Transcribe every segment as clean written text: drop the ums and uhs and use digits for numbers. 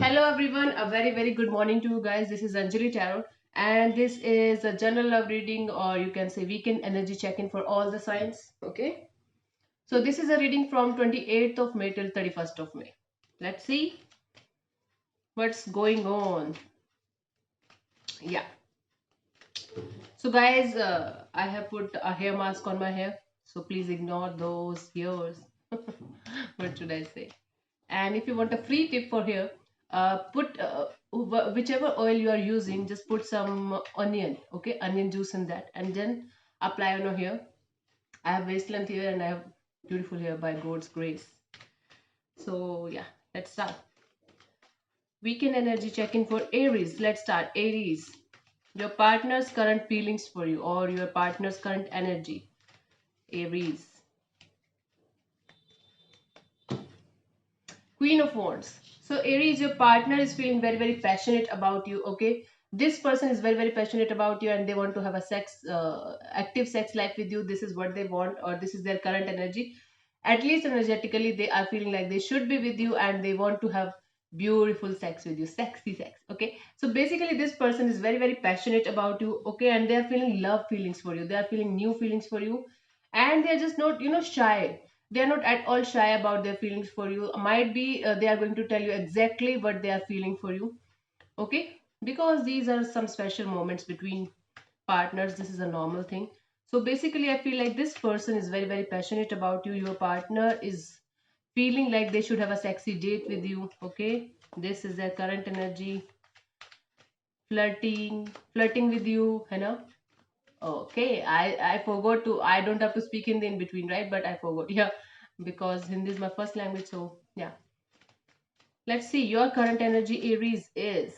Hello everyone, a very good morning to you guys. This is Anjali Tarot and this is a general love reading, or you can say weekend energy check-in for all the signs. Okay. So this is a reading from 28th of May till 31st of May. Let's see what's going on. Yeah. So guys, I have put a hair mask on my hair. So please ignore those hairs. What should I say? And if you want a free tip for hair, put whichever oil you are using, just put some onion, okay, onion juice in that, and then apply on your hair. I have waistline hair and I have beautiful hair by God's grace. So yeah, let's start. Weekend energy check-in for Aries. Let's start. Aries, your partner's current feelings for you or your partner's current energy. Aries. Queen of Wands. So Aries, your partner is feeling very passionate about you. Okay, this person is very passionate about you, and they want to have a active sex life with you. This is what they want, or this is their current energy. At least energetically, they are feeling like they should be with you, and they want to have beautiful sex with you, sexy sex. Okay, so basically, this person is very passionate about you. Okay, and they are feeling love feelings for you. They are feeling new feelings for you, and they are just not shy. They are not at all shy about their feelings for you. Might be they are going to tell you exactly what they are feeling for you. Okay, because these are some special moments between partners. This is a normal thing. So basically, I feel like this person is very passionate about you. Your partner is feeling like they should have a sexy date with you. Okay, this is their current energy. Flirting with you, you know. Okay, I forgot to. I don't have to speak Hindi in between, right? But I forgot. Yeah, because Hindi is my first language. So yeah, let's see. Your current energy, Aries, is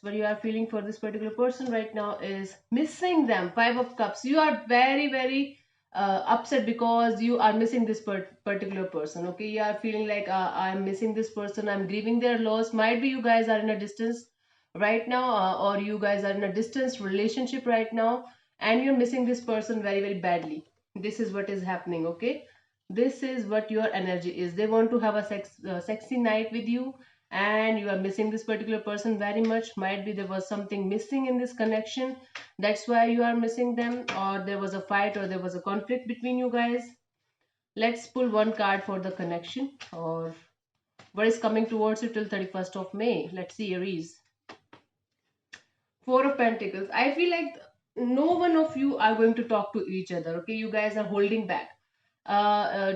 what you are feeling for this particular person right now is missing them. Five of Cups. You are very upset because you are missing this particular person. Okay, you are feeling like I'm missing this person. I'm grieving their loss. Might be you guys are in a distance right now, or you guys are in a distance relationship right now, and you're missing this person very badly. This is what is happening. Okay, this is what your energy is. They want to have a sexy night with you, and you are missing this particular person very much. Might be there was something missing in this connection, that's why you are missing them, or there was a fight or there was a conflict between you guys. Let's pull one card for the connection, or what is coming towards you till 31st of May. Let's see. Aries, Four of Pentacles. I feel like no one of you are going to talk to each other. Okay, you guys are holding back.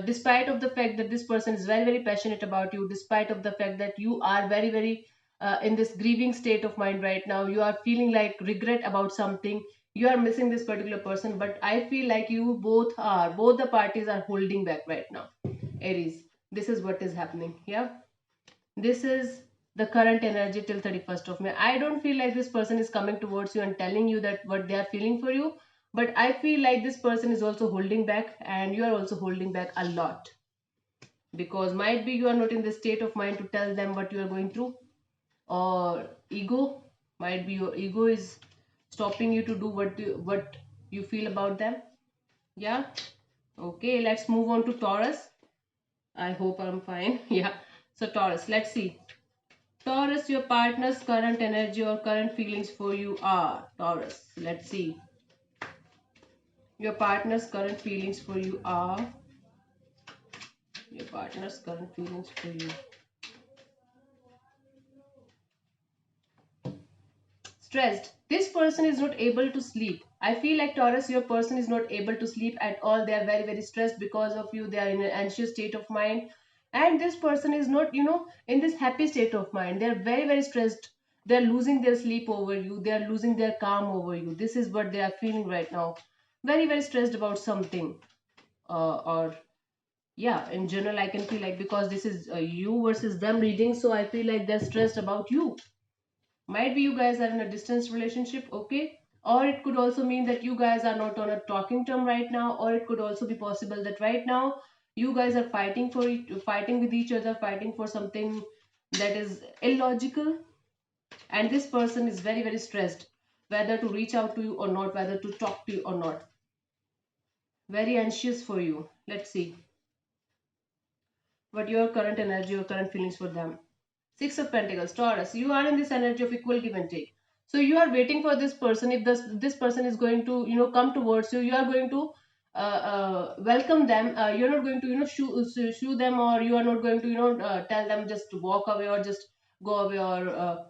Despite of the fact that this person is very passionate about you, despite of the fact that you are very in this grieving state of mind right now, you are feeling like regret about something. You are missing this particular person, but I feel like you both the parties are holding back right now. Aries, this is what is happening. Yeah, this is the current energy till 31st of May. I don't feel like this person is coming towards you and telling you that what they are feeling for you, but I feel like this person is also holding back, and you are also holding back a lot, because might be you are not in the state of mind to tell them what you are going through, or ego. Might be your ego is stopping you to do what you feel about them. Yeah. Okay, let's move on to Taurus. I hope I'm fine. Yeah. So Taurus, let's see. Taurus, your partner's current energy or current feelings for you are. Taurus, let's see. Your partner's current feelings for you are. Your partner's current feelings for you. Stressed. This person is not able to sleep. I feel like Taurus, your person is not able to sleep at all. They are very stressed because of you. They are in an anxious state of mind. And this person is not, in this happy state of mind. They are very stressed. They are losing their sleep over you. They are losing their calm over you. This is what they are feeling right now. Very stressed about something. Or yeah, in general, I can feel like, because this is you versus them reading. So I feel like they're stressed about you. Might be you guys are in a distance relationship. Okay, or it could also mean that you guys are not on a talking term right now, or it could also be possible that right now you guys are fighting with each other, fighting for something that is illogical, and this person is very stressed, whether to reach out to you or not, whether to talk to you or not. Very anxious for you. Let's see what your current energy or current feelings for them. Six of Pentacles, Taurus. You are in this energy of equal give and take. So you are waiting for this person. If this person is going to come towards you, you are going to welcome them. You're not going to shoo them, or you are not going to tell them just to walk away or just go away, or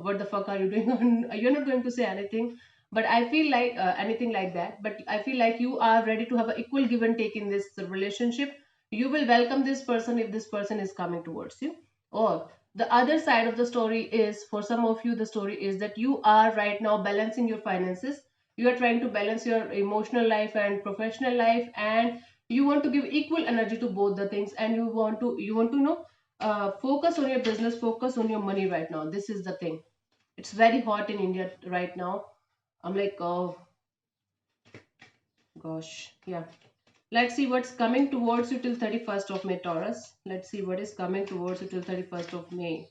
what the fuck are you doing? You're not going to say anything. But I feel like anything like that. But I feel like you are ready to have an equal give and take in this relationship. You will welcome this person if this person is coming towards you. Or the other side of the story is, for some of you, the story is that you are right now balancing your finances. You are trying to balance your emotional life and professional life, and you want to give equal energy to both the things, and you want to focus on your business, focus on your money right now. This is the thing. It's very hot in India right now. I'm like, oh gosh, yeah. Let's see what's coming towards you till 31st of May, Taurus. Let's see what is coming towards you till 31st of May.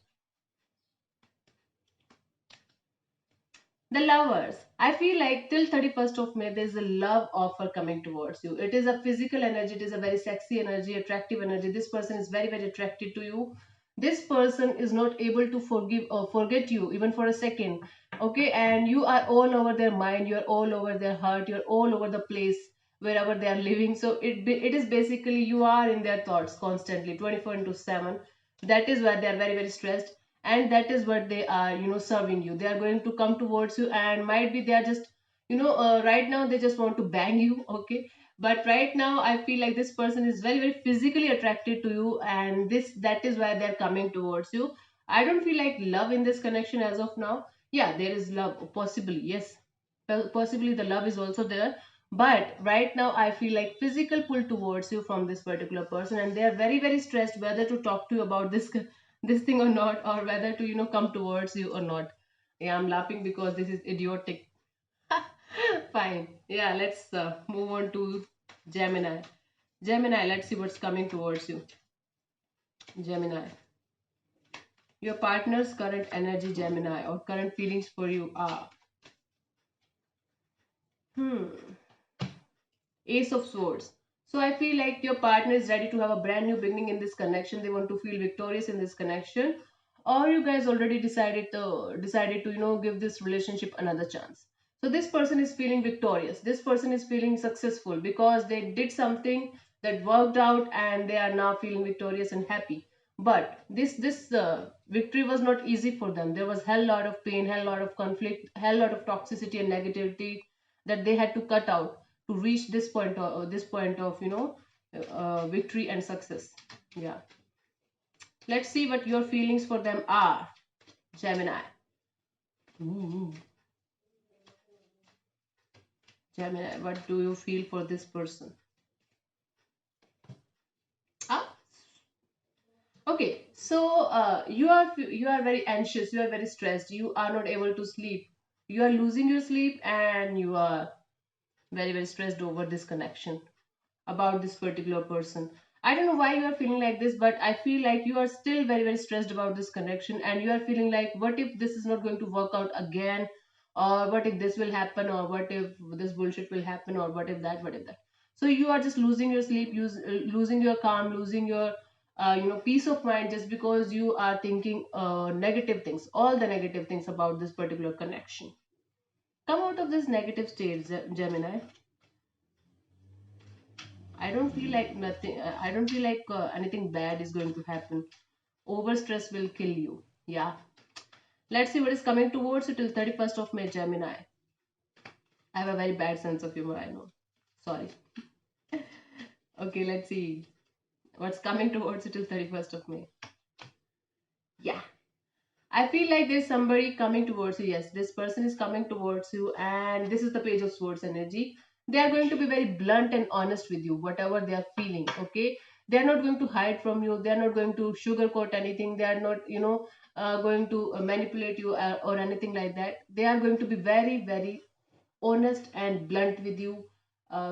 The lovers. I feel like till 31st of May, there's a love offer coming towards you. It is a physical energy, it is a very sexy energy, attractive energy. This person is very, very attracted to you. This person is not able to forgive or forget you even for a second. Okay, and you are all over their mind, you're all over their heart, you're all over the place wherever they are living. So it is basically you are in their thoughts constantly, 24 into 7. That is why they are very, very stressed, and that is what they are serving you. They are going to come towards you, and might be they are just right now they just want to bang you. Okay, but right now I feel like this person is very, very physically attracted to you, and that is why they're coming towards you. I don't feel like love in this connection as of now. Yeah, there is love, possibly, yes. Possibly the love is also there, but right now I feel like physical pull towards you from this particular person, and they are very, very stressed whether to talk to you about this thing or not, or whether to come towards you or not. Yeah, I'm laughing because this is idiotic. Fine. Yeah, let's move on to Gemini. Gemini, let's see what's coming towards you. Gemini. Your partner's current energy, Gemini, or current feelings for you are. Hmm. Ace of Swords. So I feel like your partner is ready to have a brand new beginning in this connection. They want to feel victorious in this connection, or you guys already decided to give this relationship another chance. So this person is feeling victorious. This person is feeling successful because they did something that worked out, and they are now feeling victorious and happy. But this victory was not easy for them. There was hell lot of pain, hell lot of conflict, hell lot of toxicity and negativity that they had to cut out to reach this point of victory and success. Yeah, let's see what your feelings for them are, Gemini. Ooh. Gemini, what do you feel for this person? Ah, okay. So you are very anxious, you are very stressed, you are not able to sleep, you are losing your sleep, and you are very, very stressed over this connection, about this particular person. I don't know why you are feeling like this, but I feel like you are still very, very stressed about this connection, and you are feeling like, what if this is not going to work out again, or what if this will happen, or what if this bullshit will happen, or what if that, what if that. So you are just losing your sleep, losing your calm, losing your peace of mind, just because you are thinking negative things, all the negative things about this particular connection. Come out of this negative state, Gemini. I don't feel like nothing. I don't feel like anything bad is going to happen. Overstress will kill you. Yeah. Let's see what is coming towards you till 31st of May, Gemini. I have a very bad sense of humor, I know. Sorry. Okay, let's see what's coming towards you till 31st of May. Yeah. I feel like there's somebody coming towards you. Yes, this person is coming towards you, and this is the Page of Swords energy. They are going to be very blunt and honest with you, whatever they are feeling. Okay, they are not going to hide from you. They are not going to sugarcoat anything. They are not, going to manipulate you or anything like that. They are going to be very, very honest and blunt with you,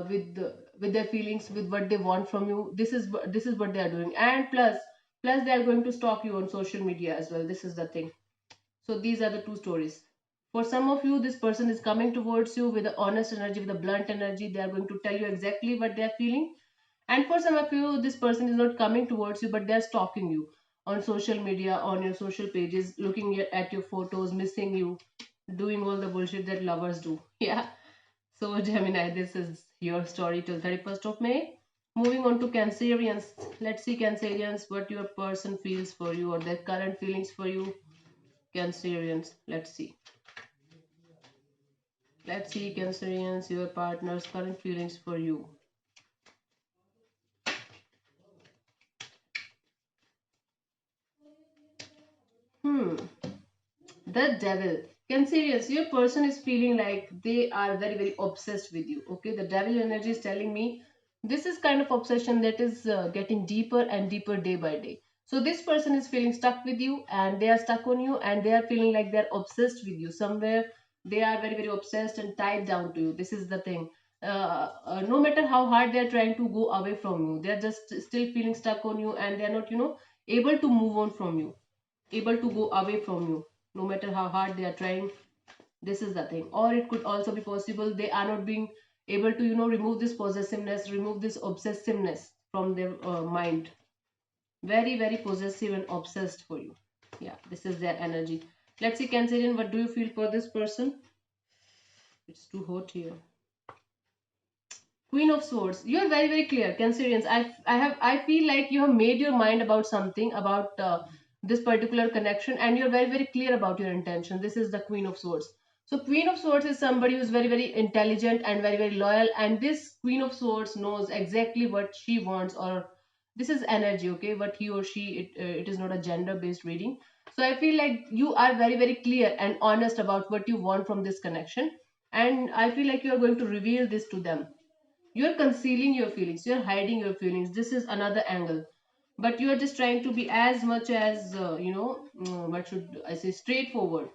with their feelings, with what they want from you. This is what they are doing, and plus they are going to stalk you on social media as well. This is the thing. So these are the two stories. For some of you, this person is coming towards you with an honest energy, with a blunt energy. They are going to tell you exactly what they are feeling. And for some of you, this person is not coming towards you, but they are stalking you. on social media, on your social pages, looking at your photos, missing you, doing all the bullshit that lovers do. Yeah. So, Gemini, this is your story till 31st of May. Moving on to Cancerians. Let's see, Cancerians, what your person feels for you or their current feelings for you. Cancerians, let's see. Let's see, Cancerians, your partner's current feelings for you. Hmm. The devil. Cancerians, your person is feeling like they are very, very obsessed with you. Okay, the devil energy is telling me this is kind of obsession that is getting deeper and deeper day by day. So this person is feeling stuck with you and they are stuck on you and they are feeling like they're obsessed with you. Somewhere they are very, very obsessed and tied down to you. This is the thing. No matter how hard they are trying to go away from you, they are just still feeling stuck on you and they are not, able to move on from you, able to go away from you no matter how hard they are trying. This is the thing. Or it could also be possible they are not being able to remove this possessiveness, remove this obsessiveness from their mind. Very, very possessive and obsessed for you. Yeah, this is their energy. Let's see, Cancerian, what do you feel for this person? It's too hot here. Queen of Swords. You are very, very clear, Cancerians. I feel like you have made your mind about something, about this particular connection, and you're very, very clear about your intention. This is the Queen of Swords. So, Queen of Swords is somebody who's very, very intelligent and very, very loyal. And this Queen of Swords knows exactly what she wants, or this is energy, okay? What he or she, it is not a gender-based reading. So, I feel like you are very, very clear and honest about what you want from this connection. And I feel like you are going to reveal this to them. You're concealing your feelings, you're hiding your feelings. This is another angle, but you are just trying to be as much as what should I say, straightforward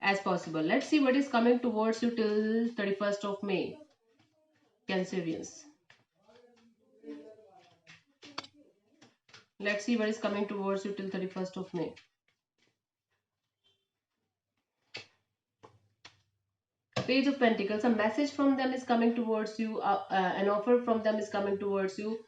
as possible. Let's see what is coming towards you till 31st of May, Cancerians. Let's see what is coming towards you till 31st of May. Page of Pentacles. A message from them is coming towards you, an offer from them is coming towards you.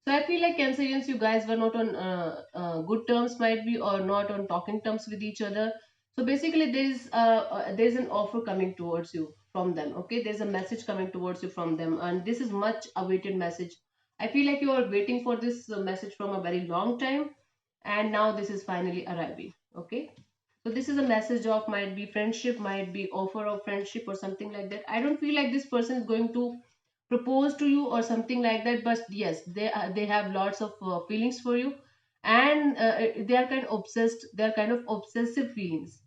So I feel like, Cancerians, you guys were not on good terms, might be, or not on talking terms with each other. So basically, there's an offer coming towards you from them. Okay, there's a message coming towards you from them, and this is much awaited message. I feel like you are waiting for this message from a very long time, and now this is finally arriving. Okay, so this is a message of, might be friendship, might be offer of friendship or something like that. I don't feel like this person is going to propose to you or something like that, but yes, they have lots of feelings for you, and they are kind of obsessed. They are kind of obsessive feelings,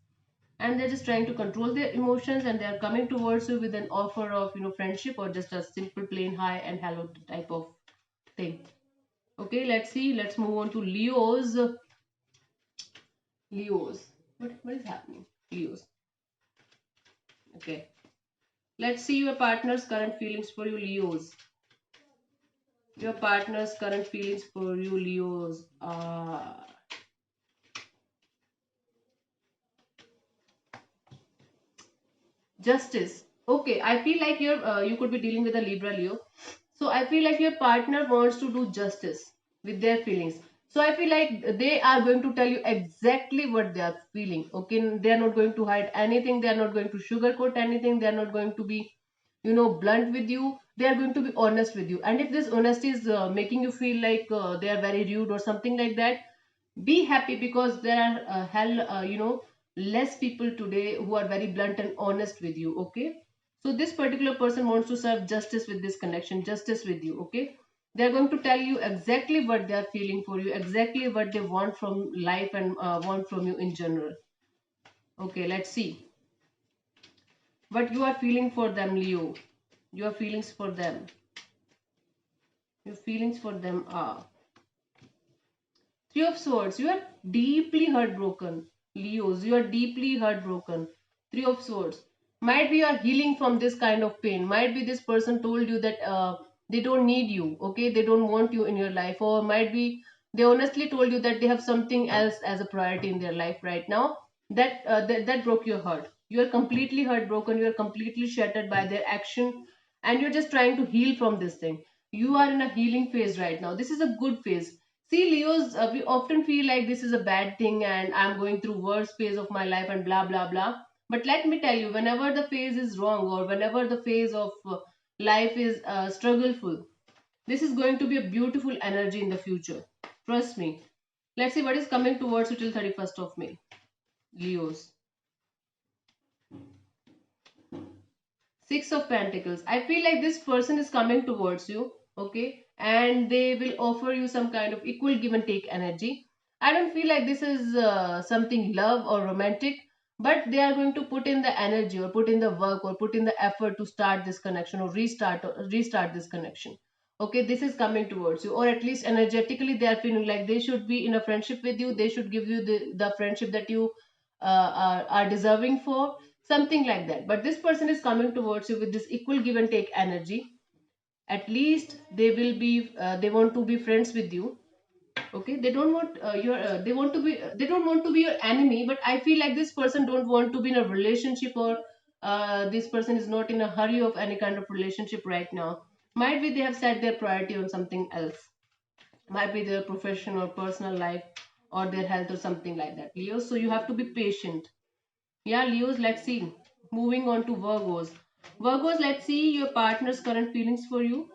and they're just trying to control their emotions, and they are coming towards you with an offer of friendship or just a simple plain hi and hello type of thing. Okay, let's see. Let's move on to Leos. Leos. What is happening? Leos. Okay. Let's see your partner's current feelings for you, Leos. Your partner's current feelings for you, Leos. Justice. Okay, I feel like you could be dealing with a Libra, Leo. So I feel like your partner wants to do justice with their feelings. So I feel like they are going to tell you exactly what they are feeling. Okay, they are not going to hide anything. They are not going to sugarcoat anything. They are not going to be, blunt with you. They are going to be honest with you. And if this honesty is making you feel like they are very rude or something like that, be happy, because there are less people today who are very blunt and honest with you. Okay, so this particular person wants to serve justice with this connection, justice with you. Okay, they're going to tell you exactly what they are feeling for you, exactly what they want from life and want from you in general. Okay, let's see what you are feeling for them, Leo. Your feelings for them. Your feelings for them are Three of Swords. You are deeply heartbroken. Leos, you are deeply heartbroken. Three of Swords. Might be you are healing from this kind of pain. Might be this person told you that they don't need you. Okay, they don't want you in your life. Or might be they honestly told you that they have something else as a priority in their life right now. That broke your heart. You are completely heartbroken. You are completely shattered by their action, and you're just trying to heal from this thing. You are in a healing phase right now. This is a good phase. See, Leos, we often feel like this is a bad thing and I'm going through worst phase of my life and blah blah blah. But let me tell you, whenever the phase is wrong or whenever the phase of life is struggleful, this is going to be a beautiful energy in the future. Trust me. Let's see what is coming towards you till 31st of May. Leos. Six of Pentacles. I feel like this person is coming towards you, okay? And they will offer you some kind of equal give and take energy. I don't feel like this is something love or romantic, but they are going to put in the energy or put in the work or put in the effort to start this connection or restart this connection. Okay, this is coming towards you, or at least energetically, they are feeling like they should be in a friendship with you. They should give you the friendship that you are deserving for, something like that. But this person is coming towards you with this equal give and take energy. At least they will be they want to be friends with you. Okay, they don't want your they want to be they don't want to be your enemy, but I feel like this person don't want to be in a relationship, or this person is not in a hurry of any kind of relationship right now. Might be they have set their priority on something else, might be their profession or personal life or their health or something like that, Leo. So you have to be patient. Yeah, Leos, let's see. Moving on to Virgos. Virgos, let's see your partner's current feelings for you.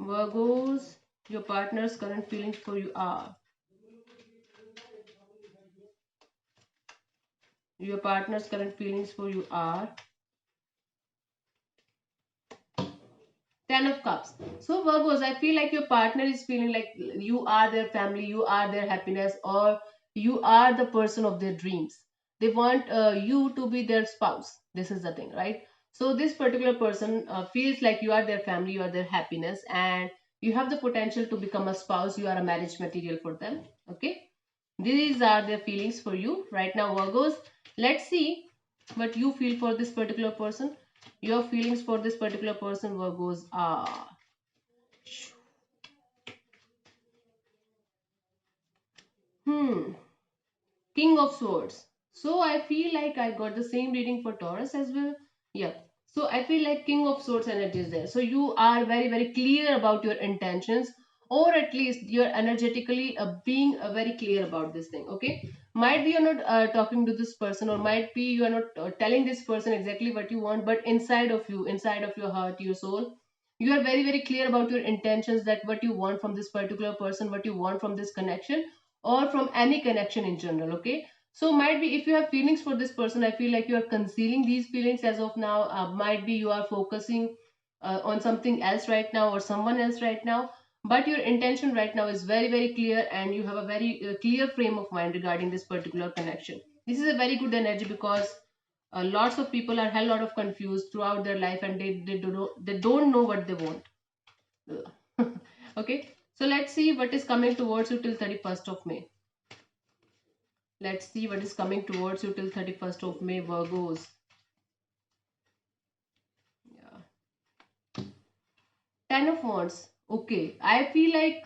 Virgos, your partner's current feelings for you are. Your partner's current feelings for you are. Ten of Cups. So Virgos, I feel like your partner is feeling like you are their family, you are their happiness, or you are the person of their dreams. They want you to be their spouse. This is the thing, right? So this particular person feels like you are their family, you are their happiness, and you have the potential to become a spouse. You are a marriage material for them. Okay, these are their feelings for you right now, Virgos. Let's see what you feel for this particular person. Your feelings for this particular person, Virgos, are. Hmm. King of Swords. So I feel like I got the same reading for Taurus as well. Yeah. So I feel like King of Swords energy is there. So you are very, very clear about your intentions, or at least you're energetically being very clear about this thing. Okay. Might be you're not talking to this person, or might be you are not telling this person exactly what you want, but inside of you, inside of your heart, your soul, you are very, very clear about your intentions, that what you want from this particular person, what you want from this connection, or from any connection in general. Okay, so might be if you have feelings for this person, I feel like you are concealing these feelings as of now. Might be you are focusing on something else right now, or someone else right now, but your intention right now is very, very clear, and you have a very clear frame of mind regarding this particular connection. This is a very good energy, because lots of people are hell lot of confused throughout their life, and they don't know what they want. Okay, so let's see what is coming towards you till 31st of May. Let's see what is coming towards you till 31st of May, Virgos. Yeah. Ten of Wands. Okay, I feel like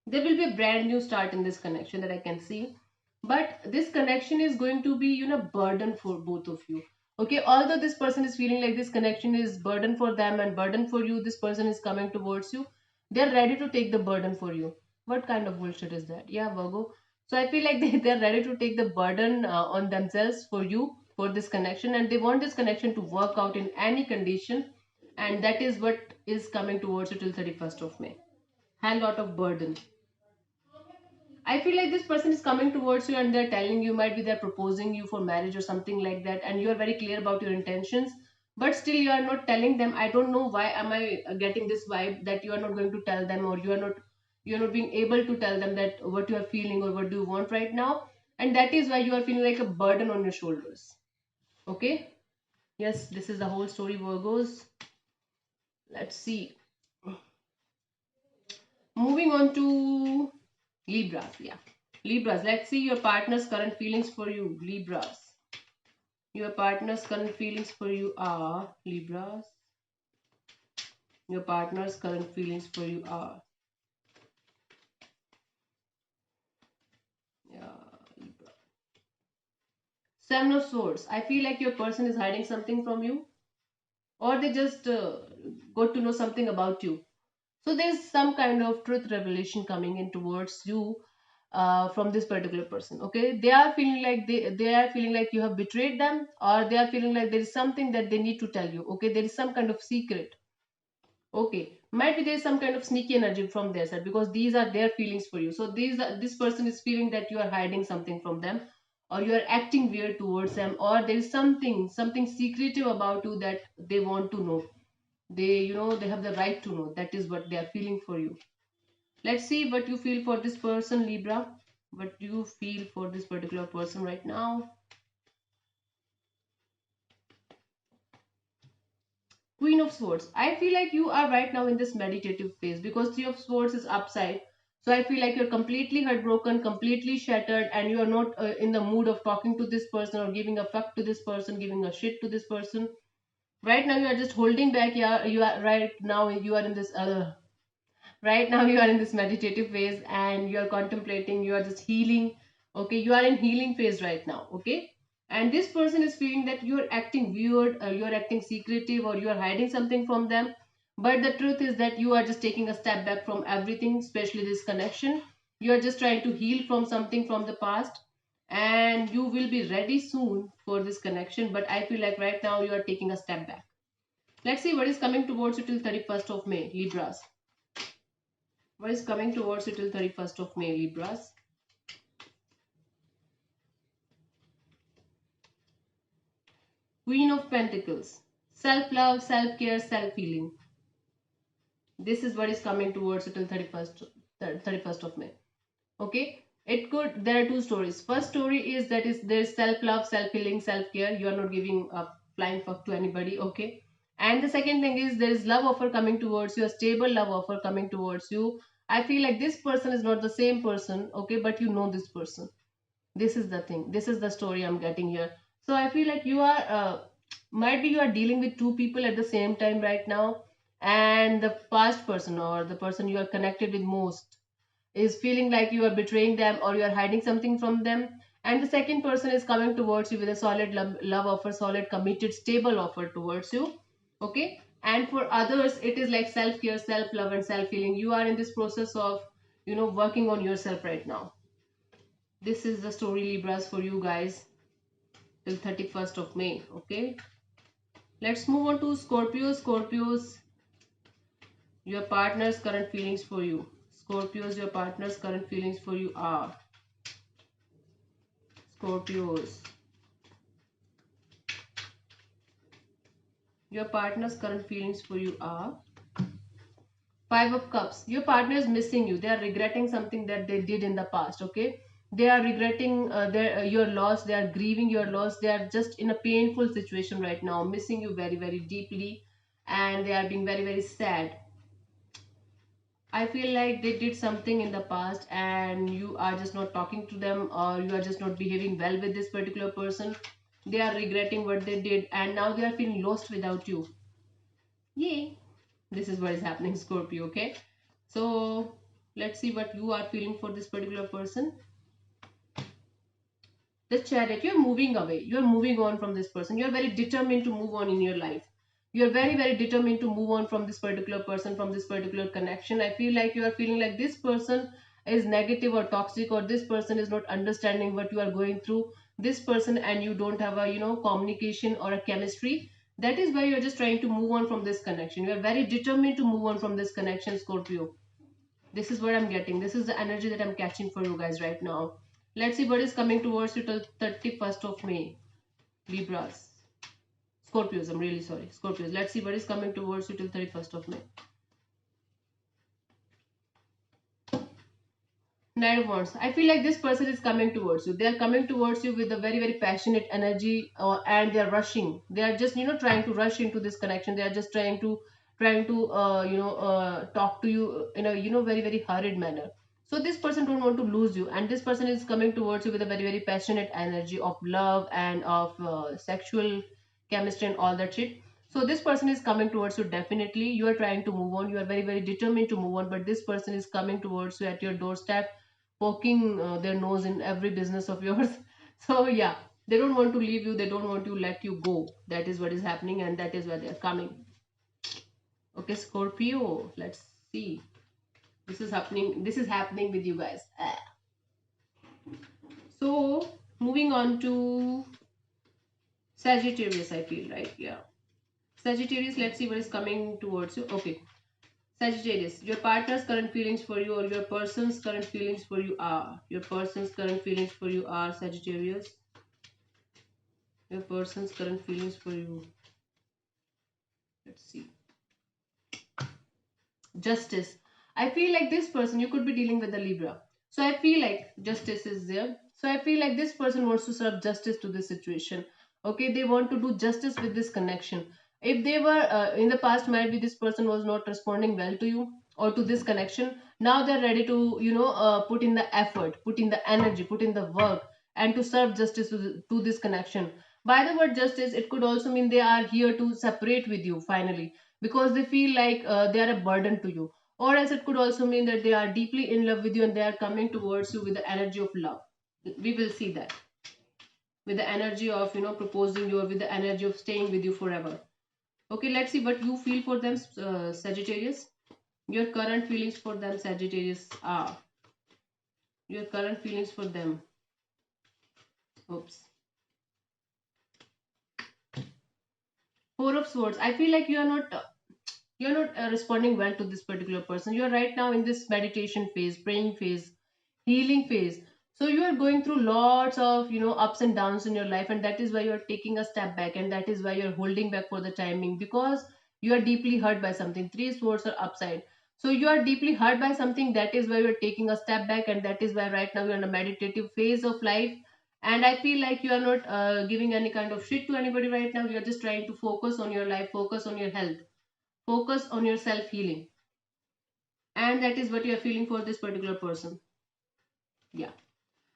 there will be a brand new start in this connection that I can see. But this connection is going to be, burden for both of you. Okay, although this person is feeling like this connection is burden for them and burden for you, this person is coming towards you. They're ready to take the burden for you. What kind of bullshit is that? Yeah, Virgo. So I feel like they're ready to take the burden on themselves for you, for this connection, and they want this connection to work out in any condition. And that is what is coming towards you till 31st of May. A lot of burden. I feel like this person is coming towards you and they're telling you, might be they're proposing you for marriage or something like that, and you're very clear about your intentions, but still you are not telling them. I don't know why am I getting this vibe that you are not going to tell them, or you're not being able to tell them that what you are feeling or what do you want right now, and that is why you are feeling like a burden on your shoulders. Okay? Yes, this is the whole story, Virgos. Let's see. Moving on to Libras. Yeah. Libras, let's see your partner's current feelings for you, Libras. Your partner's current feelings for you are, Libras. Your partner's current feelings for you are, yeah, Libra. Seven of Swords. I feel like your person is hiding something from you, or they just got to know something about you. So there's some kind of truth revelation coming in towards you from this particular person. Okay, they are feeling like they are feeling like you have betrayed them, or they are feeling like there is something that they need to tell you. Okay, there is some kind of secret. Okay, might be there is some kind of sneaky energy from their side, because these are their feelings for you. So this person is feeling that you are hiding something from them, or you are acting weird towards them, or there is something secretive about you that they want to know. They, they have the right to know. That is what they are feeling for you. Let's see what you feel for this person, Libra. What do you feel for this particular person right now? Queen of Swords. I feel like you are right now in this meditative phase, because Three of Swords is upside. So I feel like you're completely heartbroken, completely shattered, and you are not in the mood of talking to this person or giving a fuck to this person, giving a shit to this person. Right now you are just holding back. Yeah, you are right now. You are in this. Right now you are in this meditative phase, and you are contemplating. You are just healing. Okay, you are in healing phase right now. Okay, and this person is feeling that you are acting weird, you are acting secretive, or you are hiding something from them. But the truth is that you are just taking a step back from everything, especially this connection. You are just trying to heal from something from the past, and you will be ready soon for this connection. But I feel like right now you are taking a step back. Let's see what is coming towards you till 31st of May, Libras. What is coming towards you till 31st of May, Libras? Queen of Pentacles. Self-love, self-care, self-healing. This is what is coming towards you till 31st of May. Okay? It could, there are two stories. First story is that is there's self-love, self-healing, self-care. You are not giving a flying fuck to anybody. Okay? And the second thing is there is love offer coming towards you, a stable love offer coming towards you. I feel like this person is not the same person, okay, but you know this person. This is the thing, this is the story I'm getting here. So I feel like you are might be you are dealing with two people at the same time right now, and the past person, or the person you are connected with most, is feeling like you are betraying them, or you are hiding something from them. And the second person is coming towards you with a solid love offer, solid committed stable offer towards you. Okay, and for others it is like self care, self love, and self healing. You are in this process of, working on yourself right now. This is the story, Libras, for you guys till 31st of May. Okay, let's move on to Scorpio. Scorpios, your partner's current feelings for you. Scorpios, your partner's current feelings for you are. Scorpios, your partner's current feelings for you are. Five of Cups. Your partner is missing you. They are regretting something that they did in the past. Okay, they are regretting your loss. They are grieving your loss. They are just in a painful situation right now, missing you very very deeply, and they are being very very sad. I feel like they did something in the past, and you are just not talking to them, or you are just not behaving well with this particular person. They are regretting what they did, and now they are feeling lost without you. Yay! This is what is happening, Scorpio. Okay, so let's see what you are feeling for this particular person. The Chariot. You're moving away. You're moving on from this person. You're very determined to move on in your life. You're very very determined to move on from this particular person, from this particular connection. I feel like you are feeling like this person is negative or toxic, or this person is not understanding what you are going through. This person and you don't have a, communication or a chemistry. That is why you're just trying to move on from this connection. You are very determined to move on from this connection, Scorpio. This is what I'm getting. This is the energy that I'm catching for you guys right now. Let's see what is coming towards you till 31st of May. Libras. Scorpios, I'm really sorry. Scorpios. Let's see what is coming towards you till 31st of May. Knight of Wands. I feel like this person is coming towards you. They are coming towards you with a very, very passionate energy, and they are rushing. They are just, trying to rush into this connection. They are just trying to talk to you in a, very, very hurried manner. So this person don't want to lose you, and this person is coming towards you with a very, very passionate energy of love and of sexual chemistry and all that shit. So this person is coming towards you definitely. You are trying to move on. You are very, very determined to move on, but this person is coming towards you at your doorstep, poking their nose in every business of yours. So yeah, they don't want to leave you. They don't want to let you go. That is what is happening, and that is where they are coming. Okay, Scorpio. Let's See, this is happening. This is happening with you guys. So moving on to Sagittarius, I feel, right? Yeah. Sagittarius, let's see what is coming towards you. Okay. Sagittarius, your partner's current feelings for you or your person's current feelings for you are. Your person's current feelings for you are Sagittarius. Your person's current feelings for you. Let's see. Justice. I feel like this person, you could be dealing with a Libra. So I feel like justice is there. So I feel like this person wants to serve justice to this situation. Okay, they want to do justice with this connection. If they were in the past, might be this person was not responding well to you or to this connection. Now they're ready to, put in the effort, put in the energy, put in the work, and to serve justice to this connection. By the word justice, it could also mean they are here to separate with you finally because they feel like they are a burden to you, or else it could also mean that they are deeply in love with you and they are coming towards you with the energy of love. We will see that with the energy of proposing you or with the energy of staying with you forever. Okay, let's see what you feel for them, Sagittarius. Your current feelings for them, Sagittarius, are. Your current feelings for them. Oops. Four of Swords. I feel like you're not responding well to this particular person. You're right now in this meditation phase, praying phase, healing phase. So you are going through lots of ups and downs in your life, and that is why you're taking a step back, and that is why you're holding back for the timing, because you are deeply hurt by something. Three swords are upside. So you are deeply hurt by something, that is why you're taking a step back, and that is why right now you're in a meditative phase of life. And I feel like you are not giving any kind of shit to anybody right now. You're just trying to focus on your life, focus on your health, focus on your self healing, and that is what you are feeling for this particular person. Yeah.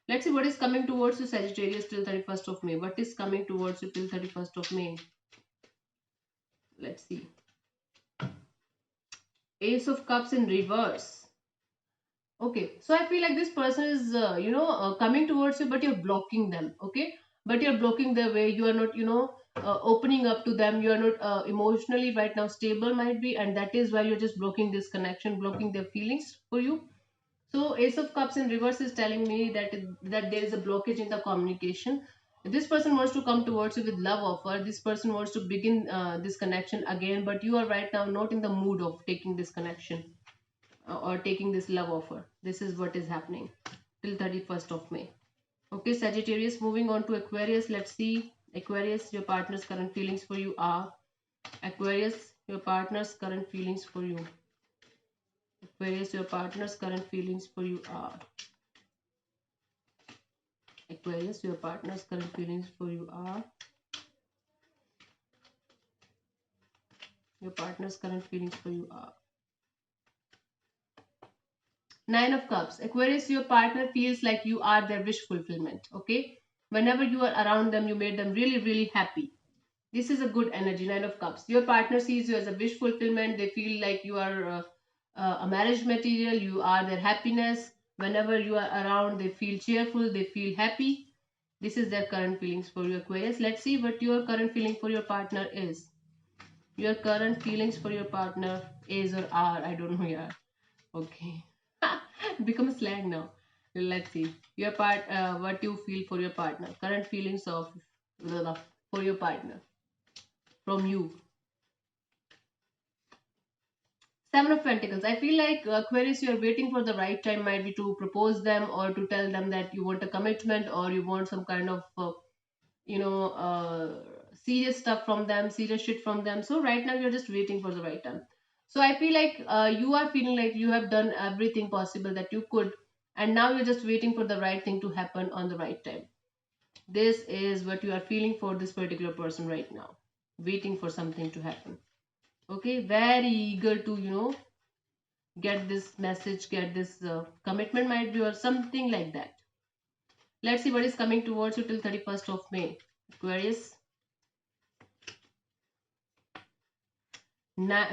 Let's see what is coming towards you, Sagittarius, till 31st of May. What is coming towards you till 31st of May? Let's see. Ace of Cups in reverse. Okay, so I feel like this person is, coming towards you, but you're blocking them. Okay, but you're blocking their way. You are not, opening up to them. You are not emotionally right now stable, might be, and that is why you're just blocking this connection, blocking their feelings for you. So Ace of Cups in reverse is telling me that there is a blockage in the communication. This person wants to come towards you with love offer. This person wants to begin this connection again, but you are right now not in the mood of taking this connection or taking this love offer. This is what is happening till 31st of May. Okay, Sagittarius, moving on to Aquarius. Let's see. Aquarius, your partner's current feelings for you are. Aquarius, your partner's current feelings for you. Aquarius, your partner's current feelings for you are. Aquarius, your partner's current feelings for you are. Your partner's current feelings for you are. Nine of Cups. Aquarius, your partner feels like you are their wish fulfillment. Okay. Whenever you are around them, you made them really, really happy. This is a good energy. Nine of Cups. Your partner sees you as a wish fulfillment. They feel like you are a marriage material. You are their happiness. Whenever you are around, they feel cheerful. They feel happy. This is their current feelings for you, Aquarius. Let's see what your current feeling for your partner is. Your current feelings for your partner is or are. I don't know, yeah. Okay. Become a slang now. Let's see. Your what you feel for your partner. Current feelings of for your partner from you. Seven of Pentacles. I feel like Aquarius, you're waiting for the right time, might be to propose them or to tell them that you want a commitment or you want some kind of, you know, serious stuff from them, serious shit from them. So right now you're just waiting for the right time. So I feel like you are feeling like you have done everything possible that you could, and now you're just waiting for the right thing to happen on the right time. This is what you are feeling for this particular person right now, waiting for something to happen. Okay, very eager to get this message, get this commitment, might be, or something like that. Let's see what is coming towards you till 31st of May. Aquarius.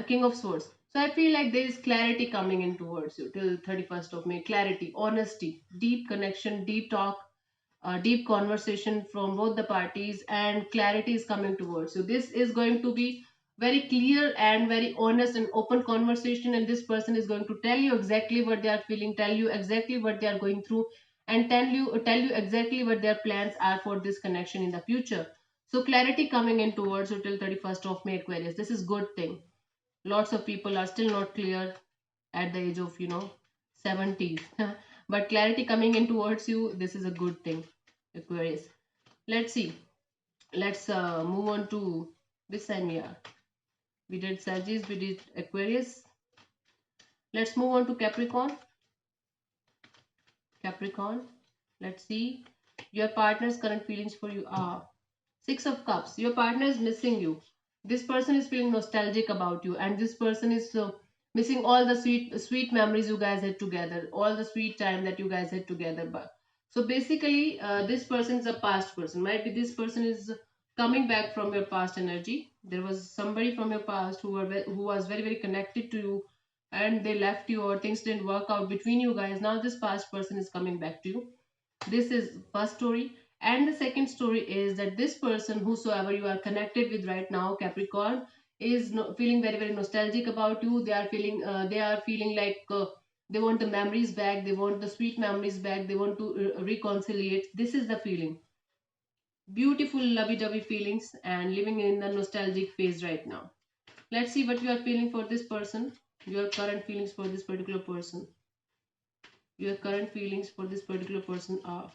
King of Swords. So I feel like there is clarity coming in towards you till 31st of May. Clarity, honesty, deep connection, deep talk, deep conversation from both the parties, and clarity is coming towards you. This is going to be very clear and very honest and open conversation, and this person is going to tell you exactly what they are feeling, tell you exactly what they are going through, and tell you exactly what their plans are for this connection in the future. So clarity coming in towards you till 31st of May, Aquarius. This is good thing. Lots of people are still not clear at the age of 70s. But clarity coming in towards you, this is a good thing, Aquarius. Let's see. Let's move on to this sign. We did Sagittarius, we did Aquarius. Let's move on to Capricorn. Capricorn. Let's see. Your partner's current feelings for you are Six of Cups. Your partner is missing you. This person is feeling nostalgic about you, and this person is missing all the sweet memories you guys had together, all the sweet time that you guys had together. But so basically, this person is a past person. Might be this person is coming back from your past energy. There was somebody from your past who was very very connected to you, and they left you, or things didn't work out between you guys. Now this past person is coming back to you. This is first story. And the second story is that this person, whosoever you are connected with right now, Capricorn, is feeling very very nostalgic about you. They are feeling like they want the memories back, they want the sweet memories back, they want to reconciliate. This is the feeling. Beautiful lovey-dovey feelings and living in the nostalgic phase right now. Let's see what you are feeling for this person. Your current feelings for this particular person. Your current feelings for this particular person are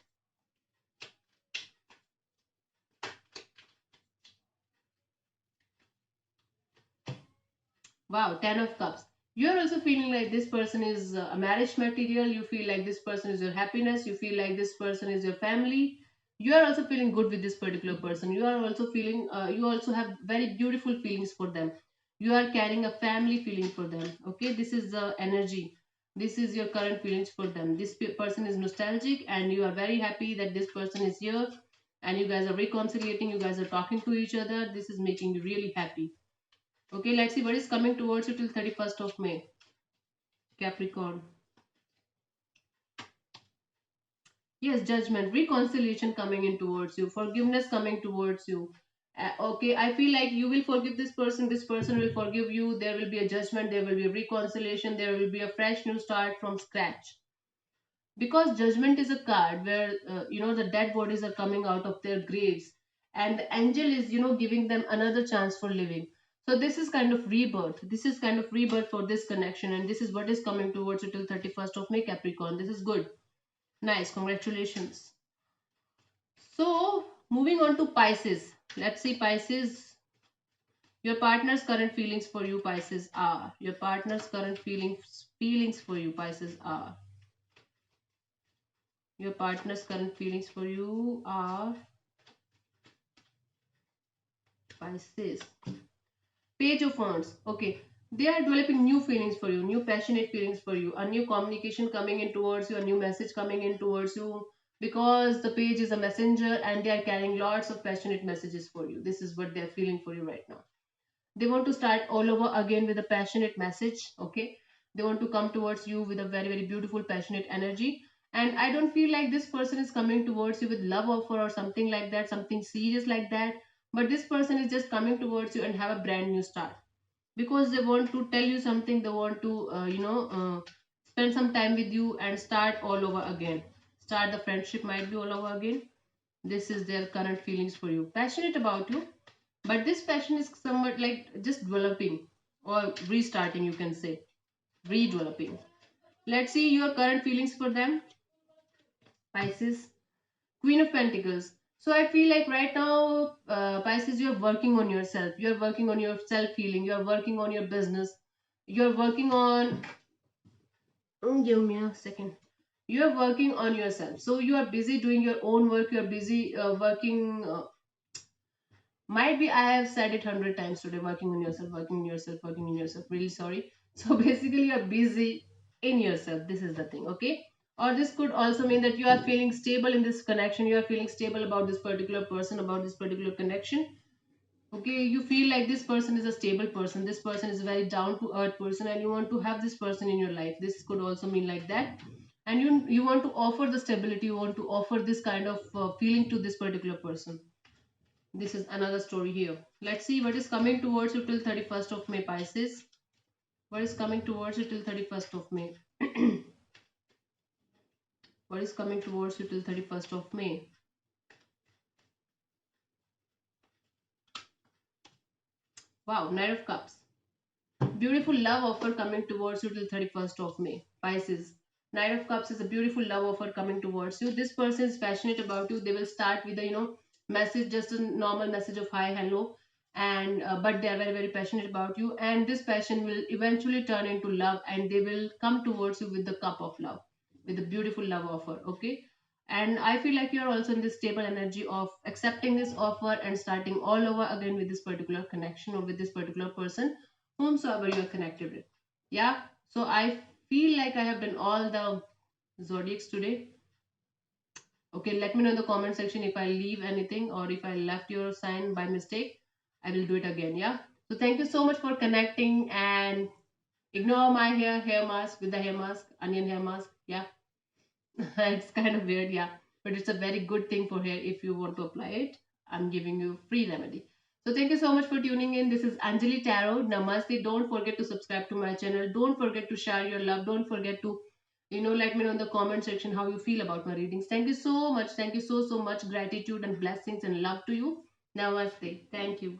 Wow, 10 of Cups. You're also feeling like this person is a marriage material. You feel like this person is your happiness. You feel like this person is your family. You are also feeling good with this particular person. You are also feeling, you also have very beautiful feelings for them. You are carrying a family feeling for them. Okay, this is the energy. This is your current feelings for them. This person is nostalgic, and you are very happy that this person is here, and you guys are reconciliating. You guys are talking to each other. This is making you really happy. Okay, let's see what is coming towards you till 31st of May. Capricorn. Yes, judgment, reconciliation coming in towards you, forgiveness coming towards you. Okay, I feel like you will forgive this person will forgive you. There will be a judgment, there will be a reconciliation, there will be a fresh new start from scratch. Because judgment is a card where, the dead bodies are coming out of their graves, and the angel is, giving them another chance for living. So this is kind of rebirth. This is kind of rebirth for this connection, and this is what is coming towards you till 31st of May, Capricorn. This is good. Nice, congratulations. So moving on to Pisces. Let's see, Pisces. Your partner's current feelings for you, Pisces, are. Your partner's current feelings for you, Pisces, are. Your partner's current feelings for you are Pisces. Page of Wands. Okay. They are developing new feelings for you, new passionate feelings for you, a new communication coming in towards you, a new message coming in towards you, because the page is a messenger and they are carrying lots of passionate messages for you. This is what they are feeling for you right now. They want to start all over again with a passionate message. Okay. They want to come towards you with a very, very beautiful, passionate energy. And I don't feel like this person is coming towards you with love offer or something like that, something serious like that. But this person is just coming towards you and have a brand new start, because they want to tell you something. They want to spend some time with you and start all over again. Start the friendship, might be all over again. This is their current feelings for you, passionate about you. But this passion is somewhat like just developing or restarting, you can say, redeveloping. Let's see your current feelings for them, Pisces. Queen of Pentacles. So I feel like right now, Pisces, you're working on yourself. You're working on your self healing. You're working on your business. You're working on. Give me a second. You're working on yourself. So you are busy doing your own work. You're busy working. Might be I have said it 100 times today. Working on yourself. Working on yourself. Working on yourself. Really sorry. So basically, you're busy in yourself. This is the thing. Okay. Or this could also mean that you are feeling stable in this connection. You are feeling stable about this particular person, about this particular connection. Okay, you feel like this person is a stable person. This person is a very down to earth person, and you want to have this person in your life. This could also mean like that. And you want to offer the stability. You want to offer this kind of feeling to this particular person. This is another story here. Let's see what is coming towards you till 31st of May, Pisces. What is coming towards you till 31st of May? What is coming towards you till 31st of May? Wow, Knight of Cups. Beautiful love offer coming towards you till 31st of May. Pisces. Knight of Cups is a beautiful love offer coming towards you. This person is passionate about you. They will start with a, message, just a normal message of hi, hello. And but they are very, very passionate about you. And this passion will eventually turn into love, and they will come towards you with the cup of love, with a beautiful love offer. Okay. And I feel like you're also in this stable energy of accepting this offer and starting all over again with this particular connection or with this particular person whomsoever you are connected with. Yeah. So I feel like I have done all the zodiacs today. Okay, let me know in the comment section if I leave anything or if I left your sign by mistake. I will do it again. Yeah. So thank you so much for connecting, and ignore my hair mask with the hair mask, onion hair mask. Yeah. It's kind of weird, yeah, but it's a very good thing for hair. If you want to apply it, I'm giving you free remedy. So thank you so much for tuning in. This is Anjali Tarot. Namaste. Don't forget to subscribe to my channel. Don't forget to share your love. Don't forget to let me know in the comment section how you feel about my readings. Thank you so much. Thank you so much. Gratitude and blessings and love to you. Namaste. Thank you.